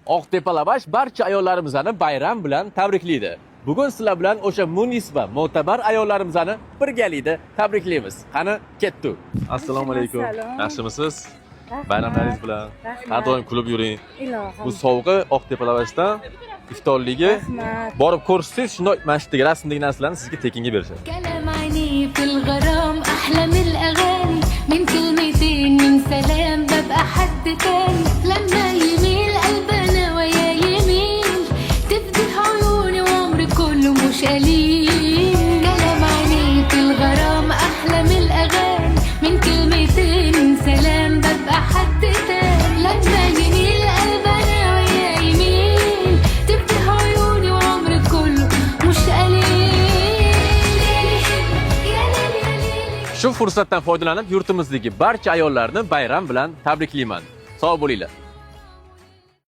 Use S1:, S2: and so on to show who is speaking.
S1: Oqtepa Lavash barcha ayollarimizni bayram bilan tabriklaydi. Bugun sizlar bilan o'sha munis va mo'tabar ayollarimizni birgalikda tabriklaymiz. Qani, ketdik. Assalomu alaykum. Yaxshimisiz? Bayramlaringiz bilan. Har doim kulib yuring.
S2: Ilohim.
S1: Bu sovg'i Oqtepa Lavashdan iftorligi borib ko'rsangiz, shunday mana shu rasmdagi narsalarni sizga tekinga berishadi.
S3: كلام عيني في الغرام أحلى من الأغاني من كلمتين من سلام ببقى حد تاني لما يميل قلبنا ويا يميل تفتح عيوني وعمري كله مش قليل كلام عيني في الغرام أحلى من الأغاني من كلمتين من سلام ببقى حد تاني لما يميل قلبنا ويا يميل تفتح عيوني وعمري كله مش قليل.
S1: Shu fursatdan foydalanib yurtimizdagi barcha ayollarni bayram bilan tabriklayman. Sog' bo'linglar.